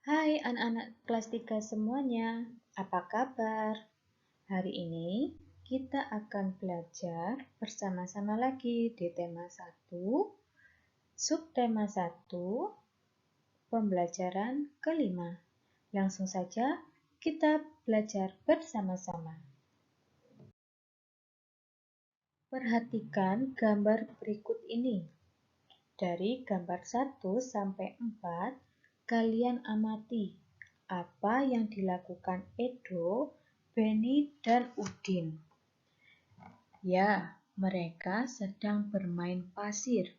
Hai anak-anak kelas 3 semuanya, apa kabar? Hari ini kita akan belajar bersama-sama lagi di tema 1, subtema 1, pembelajaran kelima. Langsung saja kita belajar bersama-sama. Perhatikan gambar berikut ini. Dari gambar 1 sampai 4, kalian amati apa yang dilakukan Edo, Benny, dan Udin. Ya, mereka sedang bermain pasir.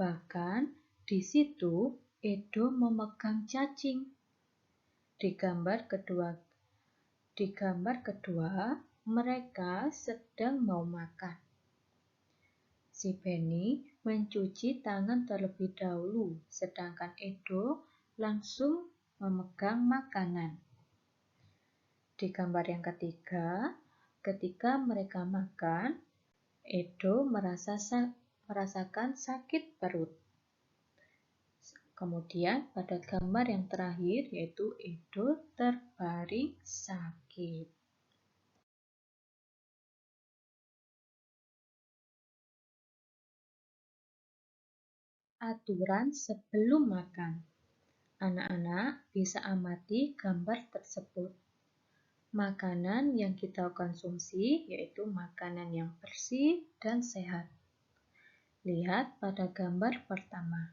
Bahkan di situ Edo memegang cacing. Di gambar kedua, mereka sedang mau makan. Si Benny mencuci tangan terlebih dahulu, sedangkan Edo langsung memegang makanan. Di gambar yang ketiga, ketika mereka makan, Edo merasakan sakit perut. Kemudian pada gambar yang terakhir, yaitu Edo terbaring sakit. Aturan sebelum makan. Anak-anak bisa amati gambar tersebut. Makanan yang kita konsumsi yaitu makanan yang bersih dan sehat. Lihat pada gambar pertama.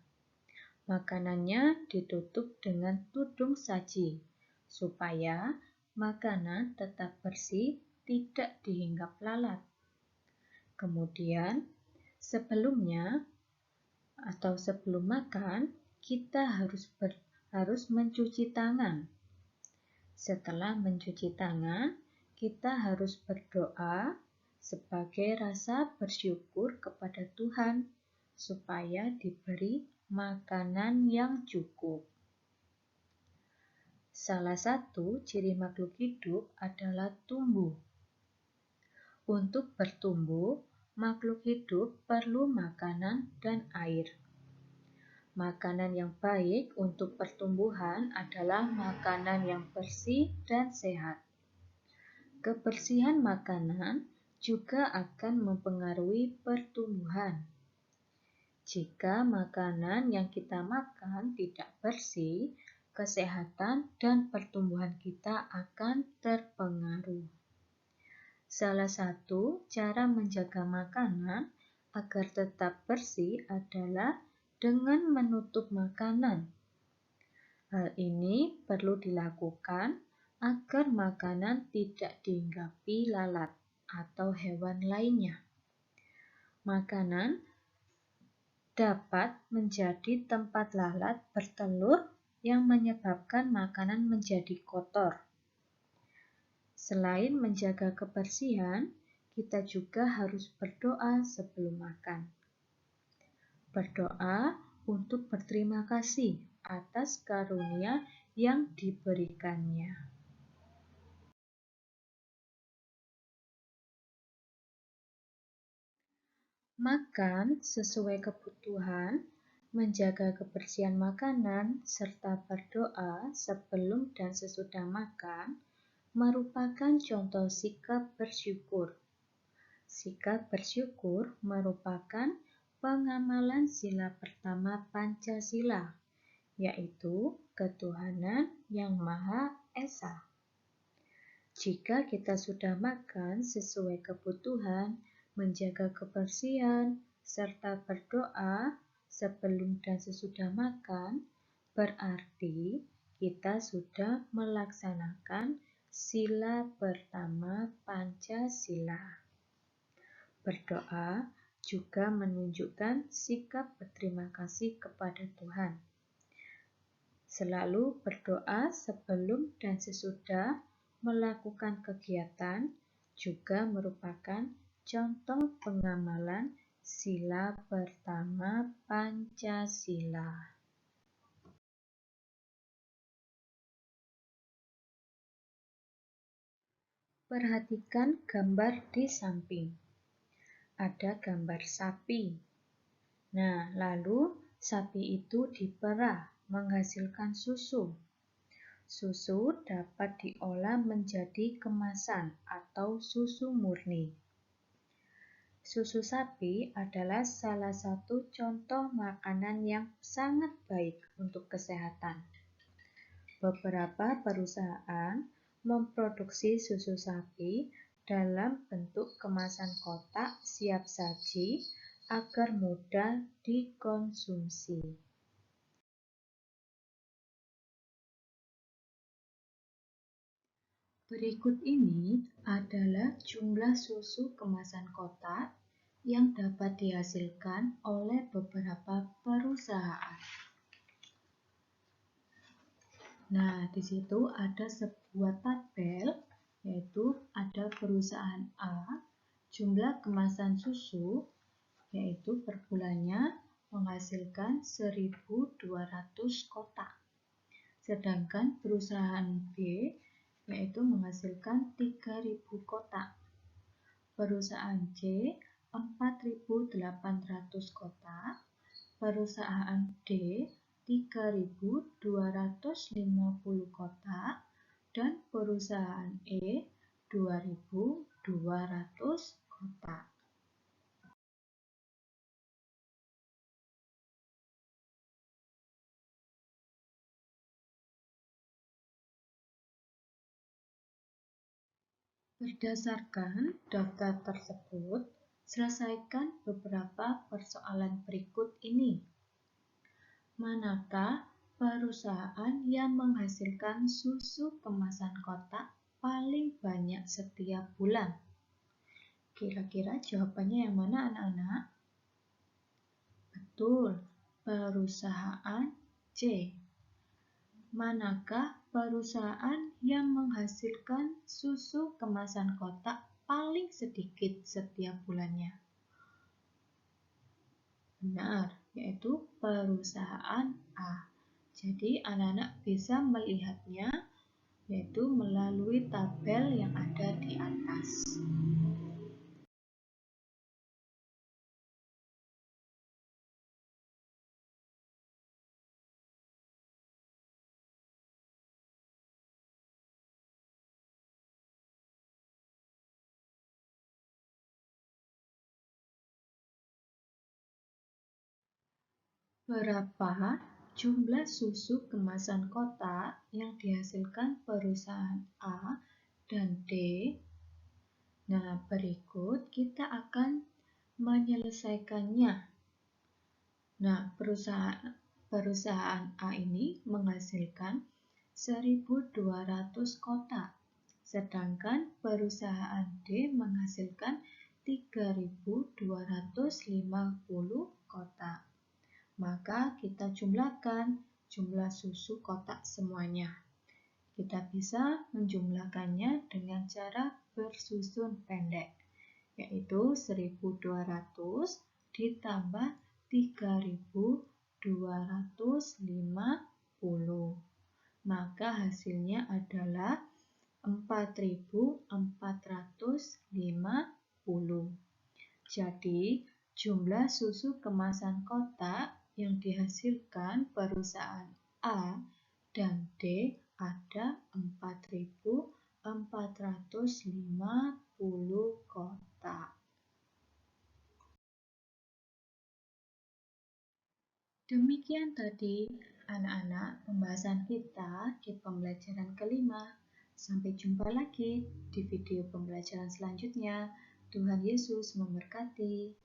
Makanannya ditutup dengan tudung saji, supaya makanan tetap bersih, tidak dihinggap lalat. Kemudian, sebelum makan, kita harus mencuci tangan. Setelah mencuci tangan, kita harus berdoa sebagai rasa bersyukur kepada Tuhan supaya diberi makanan yang cukup. Salah satu ciri makhluk hidup adalah tumbuh. Untuk bertumbuh, makhluk hidup perlu makanan dan air. Makanan yang baik untuk pertumbuhan adalah makanan yang bersih dan sehat. Kebersihan makanan juga akan mempengaruhi pertumbuhan. Jika makanan yang kita makan tidak bersih, kesehatan dan pertumbuhan kita akan terpengaruh. Salah satu cara menjaga makanan agar tetap bersih adalah dengan menutup makanan. Hal ini perlu dilakukan agar makanan tidak dihinggapi lalat atau hewan lainnya. Makanan dapat menjadi tempat lalat bertelur yang menyebabkan makanan menjadi kotor. Selain menjaga kebersihan, kita juga harus berdoa sebelum makan. Berdoa untuk berterima kasih atas karunia yang diberikannya. Makan sesuai kebutuhan, menjaga kebersihan makanan, serta berdoa sebelum dan sesudah makan merupakan contoh sikap bersyukur. Sikap bersyukur merupakan pengamalan sila pertama Pancasila, yaitu ketuhanan yang Maha Esa. Jika kita sudah makan sesuai kebutuhan, menjaga kebersihan, serta berdoa sebelum dan sesudah makan, berarti kita sudah melaksanakan sila pertama Pancasila. Berdoa juga menunjukkan sikap berterima kasih kepada Tuhan. Selalu berdoa sebelum dan sesudah melakukan kegiatan juga merupakan contoh pengamalan sila pertama Pancasila. Perhatikan gambar di samping. Ada gambar sapi. Nah, lalu sapi itu diperah menghasilkan susu. Susu dapat diolah menjadi kemasan atau susu murni. Susu sapi adalah salah satu contoh makanan yang sangat baik untuk kesehatan. Beberapa perusahaan memproduksi susu sapi dalam bentuk kemasan kotak siap saji agar mudah dikonsumsi. Berikut ini adalah jumlah susu kemasan kotak yang dapat dihasilkan oleh beberapa perusahaan. Nah, di situ ada sebuah tabel, yaitu ada perusahaan A, jumlah kemasan susu, yaitu per bulannya menghasilkan 1.200 kotak. Sedangkan perusahaan B, yaitu menghasilkan 3.000 kotak. Perusahaan C, 4.800 kotak. Perusahaan D, 3.250 kotak. Dan perusahaan E, 2.200 kotak. Berdasarkan daftar tersebut, selesaikan beberapa persoalan berikut ini. Manakah perusahaan yang menghasilkan susu kemasan kotak paling banyak setiap bulan? Kira-kira jawabannya yang mana, anak-anak? Betul, perusahaan C. Manakah perusahaan yang menghasilkan susu kemasan kotak paling sedikit setiap bulannya? Benar, yaitu perusahaan A. Jadi anak-anak bisa melihatnya yaitu melalui tabel yang ada di atas. Berapa jumlah susu kemasan kotak yang dihasilkan perusahaan A dan D? Nah, berikut kita akan menyelesaikannya. Nah, perusahaan A ini menghasilkan 1.200 kotak, sedangkan perusahaan D menghasilkan 3.250 kotak. Maka kita jumlahkan jumlah susu kotak semuanya. Kita bisa menjumlahkannya dengan cara bersusun pendek, yaitu 1.200 ditambah 3.250. Maka hasilnya adalah 4.450. Jadi, jumlah susu kemasan kotak yang dihasilkan perusahaan A dan D ada 4.450 kotak. Demikian tadi anak-anak pembahasan kita di pembelajaran kelima. Sampai jumpa lagi di video pembelajaran selanjutnya. Tuhan Yesus memberkati.